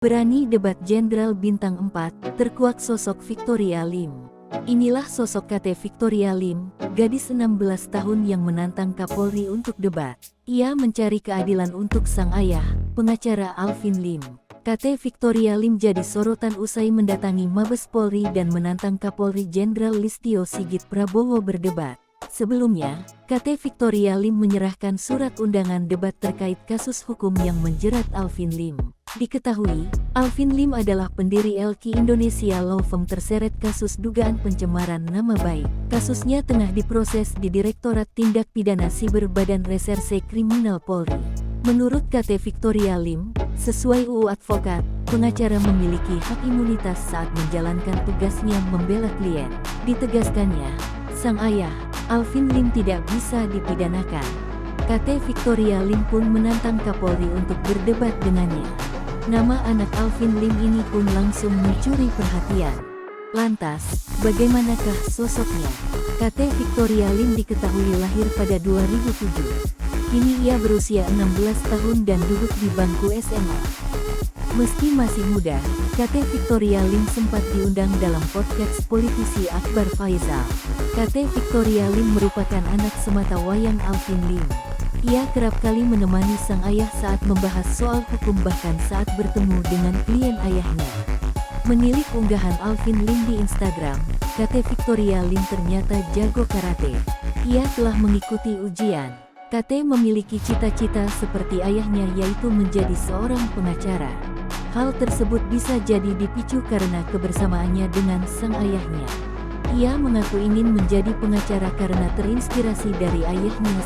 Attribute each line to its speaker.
Speaker 1: Berani debat Jenderal Bintang 4, terkuak sosok Victoria Lim. Inilah sosok KT Victoria Lim, gadis 16 tahun yang menantang Kapolri untuk debat. Ia mencari keadilan untuk sang ayah, pengacara Alvin Lim. KT Victoria Lim jadi sorotan usai mendatangi Mabes Polri dan menantang Kapolri Jenderal Listio Sigit Prabowo berdebat. Sebelumnya, KT Victoria Lim menyerahkan surat undangan debat terkait kasus hukum yang menjerat Alvin Lim. Diketahui, Alvin Lim adalah pendiri LQ Indonesia Law Firm terseret kasus dugaan pencemaran nama baik. Kasusnya tengah diproses di Direktorat Tindak Pidana Siber Badan Reserse Kriminal Polri. Menurut KT Victoria Lim, sesuai UU Advokat, pengacara memiliki hak imunitas saat menjalankan tugasnya membela klien. Ditegaskannya, sang ayah, Alvin Lim tidak bisa dipidanakan. KT Victoria Lim pun menantang Kapolri untuk berdebat dengannya. Nama anak Alvin Lim ini pun langsung mencuri perhatian. Lantas, bagaimanakah sosoknya? KT Victoria Lim diketahui lahir pada 2007. Kini ia berusia 16 tahun dan duduk di bangku SMA. Meski masih muda, KT Victoria Lim sempat diundang dalam podcast politisi Akbar Faisal. KT Victoria Lim merupakan anak sematawayang Alvin Lim. Ia kerap kali menemani sang ayah saat membahas soal hukum bahkan saat bertemu dengan klien ayahnya. Menilik unggahan Alvin Lim di Instagram, KT Victoria Lim ternyata jago karate. Ia telah mengikuti ujian. KT memiliki cita-cita seperti ayahnya yaitu menjadi seorang pengacara. Hal tersebut bisa jadi dipicu karena kebersamaannya dengan sang ayahnya. Ia mengaku ingin menjadi pengacara karena terinspirasi dari ayahnya